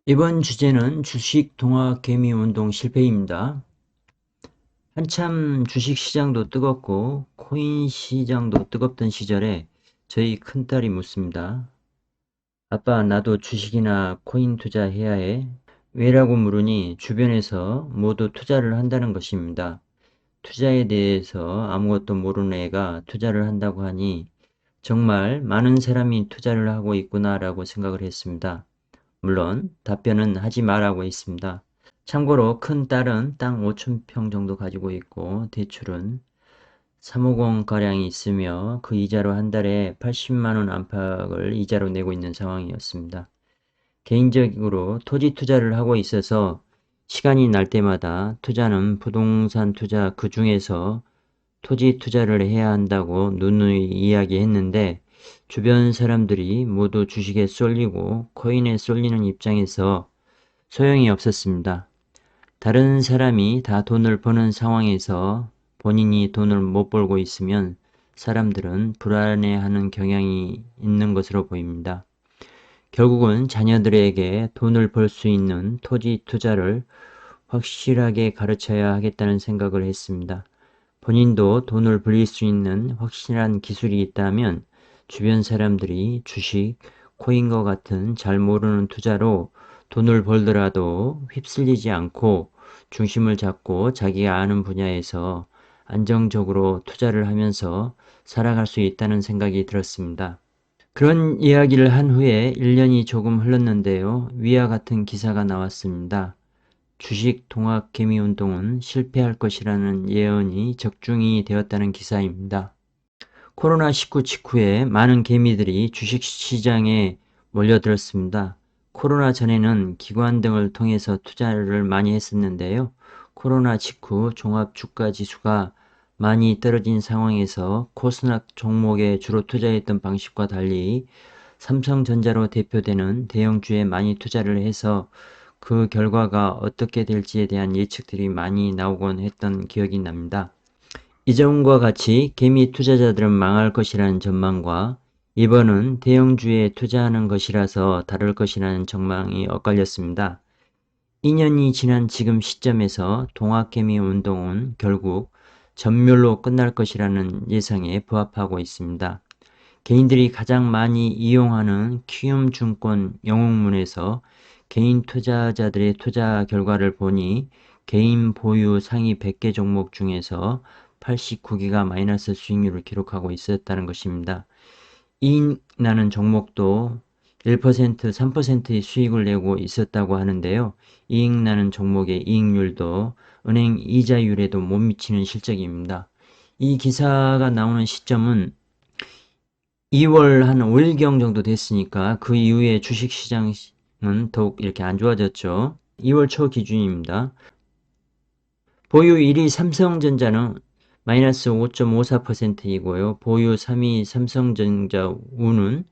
이번 주제는 주식 동학 개미 운동 실패입니다. 한참 주식 시장도 뜨겁고 코인 시장도 뜨겁던 시절에 저희 큰딸이 묻습니다. 아빠, 나도 주식이나 코인 투자해야 해? 왜라고 물으니 주변에서 모두 투자를 한다는 것입니다. 투자에 대해서 아무것도 모르는 애가 투자를 한다고 하니 정말 많은 사람이 투자를 하고 있구나라고 생각을 했습니다. 물론 답변은 하지 마라고 했습니다. 참고로 큰 딸은 땅 5,000평 정도 가지고 있고 대출은 350가량이 있으며 그 이자로 한 달에 80만원 안팎을 이자로 내고 있는 상황이었습니다. 개인적으로 토지 투자를 하고 있어서 시간이 날 때마다 투자는 부동산 투자 그 중에서 토지 투자를 해야 한다고 누누이 이야기했는데 주변 사람들이 모두 주식에 쏠리고 코인에 쏠리는 입장에서 소용이 없었습니다. 다른 사람이 다 돈을 버는 상황에서 본인이 돈을 못 벌고 있으면 사람들은 불안해하는 경향이 있는 것으로 보입니다. 결국은 자녀들에게 돈을 벌 수 있는 토지 투자를 확실하게 가르쳐야 하겠다는 생각을 했습니다. 본인도 돈을 벌릴 수 있는 확실한 기술이 있다면 주변 사람들이 주식, 코인과 같은 잘 모르는 투자로 돈을 벌더라도 휩쓸리지 않고 중심을 잡고 자기가 아는 분야에서 안정적으로 투자를 하면서 살아갈 수 있다는 생각이 들었습니다. 그런 이야기를 한 후에 1년이 조금 흘렀는데요. 위와 같은 기사가 나왔습니다. 주식 동학 개미 운동은 실패할 것이라는 예언이 적중이 되었다는 기사입니다. 코로나19 직후에 많은 개미들이 주식시장에 몰려들었습니다. 코로나 전에는 기관 등을 통해서 투자를 많이 했었는데요. 코로나 직후 종합주가지수가 많이 떨어진 상황에서 코스닥 종목에 주로 투자했던 방식과 달리 삼성전자로 대표되는 대형주에 많이 투자를 해서 그 결과가 어떻게 될지에 대한 예측들이 많이 나오곤 했던 기억이 납니다. 이전과 같이 개미 투자자들은 망할 것이라는 전망과 이번은 대형주에 투자하는 것이라서 다를 것이라는 전망이 엇갈렸습니다. 2년이 지난 지금 시점에서 동학개미 운동은 결국 전멸로 끝날 것이라는 예상에 부합하고 있습니다. 개인들이 가장 많이 이용하는 키움증권 영웅문에서 개인 투자자들의 투자 결과를 보니 개인 보유 상위 100개 종목 중에서 89개가 마이너스 수익률을 기록하고 있었다는 것입니다. 이익 나는 종목도 1%, 3%의 수익을 내고 있었다고 하는데요. 이익 나는 종목의 이익률도 은행 이자율에도 못 미치는 실적입니다. 이 기사가 나오는 시점은 2월 한 5일경 정도 됐으니까 그 이후에 주식시장은 더욱 이렇게 안 좋아졌죠. 2월 초 기준입니다. 보유 1위 삼성전자는 마이너스 5.54%이고요. 보유 3위 삼성전자 우는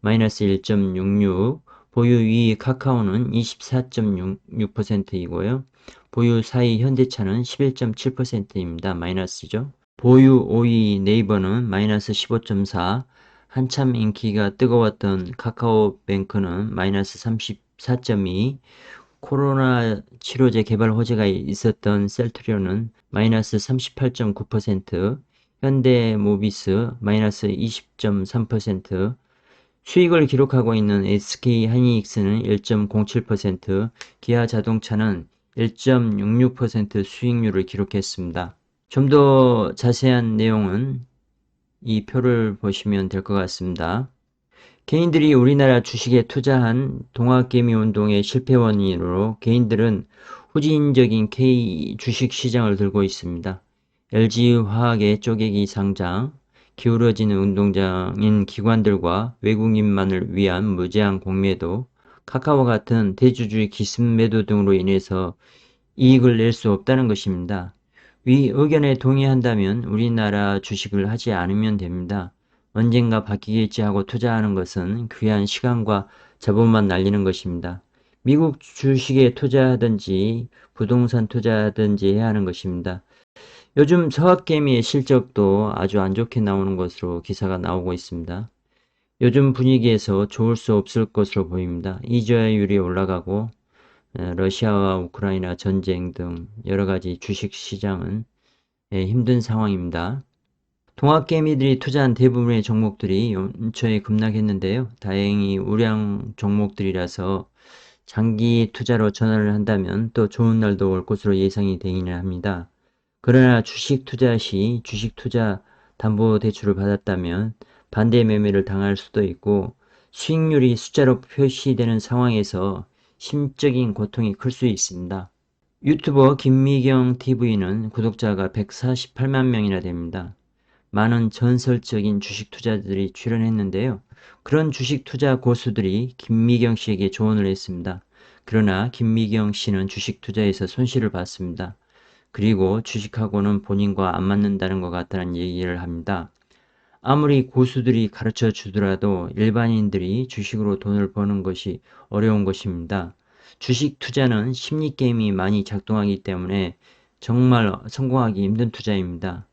마이너스 1.66, 보유 2위 카카오는 24.66%이고요. 보유 4위 현대차는 11.7%입니다. 마이너스죠. 보유 5위 네이버는 마이너스 15.4, 한참 인기가 뜨거웠던 카카오뱅크는 마이너스 34.2, 코로나 치료제 개발 호재가 있었던 셀트리온은 마이너스 38.9%, 현대모비스 마이너스 20.3%, 수익을 기록하고 있는 SK하이닉스는 1.07%, 기아자동차는 1.66% 수익률을 기록했습니다. 좀 더 자세한 내용은 이 표를 보시면 될 것 같습니다. 개인들이 우리나라 주식에 투자한 동학개미 운동의 실패 원인으로 개인들은 후진적인 K 주식시장을 들고 있습니다. LG화학의 쪼개기 상장, 기울어지는 운동장인 기관들과 외국인만을 위한 무제한 공매도, 카카오 같은 대주주의 기습 매도 등으로 인해서 이익을 낼 수 없다는 것입니다. 위 의견에 동의한다면 우리나라 주식을 하지 않으면 됩니다. 언젠가 바뀌겠지 하고 투자하는 것은 귀한 시간과 자본만 날리는 것입니다. 미국 주식에 투자하든지 부동산 투자하든지 해야 하는 것입니다. 요즘 서학개미의 실적도 아주 안 좋게 나오는 것으로 기사가 나오고 있습니다. 요즘 분위기에서 좋을 수 없을 것으로 보입니다. 이자율이 올라가고 러시아와 우크라이나 전쟁 등 여러 가지 주식 시장은 힘든 상황입니다. 동학개미들이 투자한 대부분의 종목들이 연초에 급락했는데요. 다행히 우량 종목들이라서 장기 투자로 전환을 한다면 또 좋은 날도 올 것으로 예상이 되기는 합니다. 그러나 주식 투자 시 주식 투자 담보대출을 받았다면 반대 매매를 당할 수도 있고 수익률이 숫자로 표시되는 상황에서 심적인 고통이 클 수 있습니다. 유튜버 김미경 TV는 구독자가 148만 명이나 됩니다. 많은 전설적인 주식 투자들이 출연했는데요. 그런 주식 투자 고수들이 김미경 씨에게 조언을 했습니다. 그러나 김미경 씨는 주식 투자에서 손실을 봤습니다. 그리고 주식하고는 본인과 안 맞는다는 것 같다는 얘기를 합니다. 아무리 고수들이 가르쳐 주더라도 일반인들이 주식으로 돈을 버는 것이 어려운 것입니다. 주식 투자는 심리 게임이 많이 작동하기 때문에 정말 성공하기 힘든 투자입니다.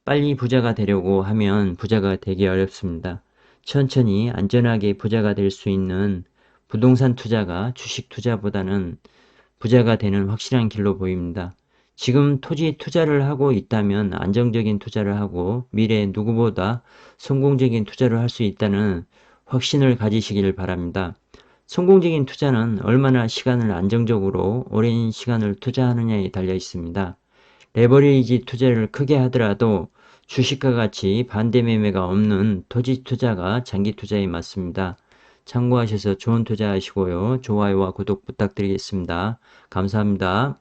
빨리 부자가 되려고 하면 부자가 되기 어렵습니다. 천천히 안전하게 부자가 될 수 있는 부동산 투자가 주식 투자보다는 부자가 되는 확실한 길로 보입니다. 지금 토지 투자를 하고 있다면 안정적인 투자를 하고 미래에 누구보다 성공적인 투자를 할 수 있다는 확신을 가지시길 바랍니다. 성공적인 투자는 얼마나 시간을 안정적으로 오랜 시간을 투자하느냐에 달려 있습니다. 레버리지 투자를 크게 하더라도 주식과 같이 반대 매매가 없는 토지 투자가 장기 투자에 맞습니다. 참고하셔서 좋은 투자하시고요. 좋아요와 구독 부탁드리겠습니다. 감사합니다.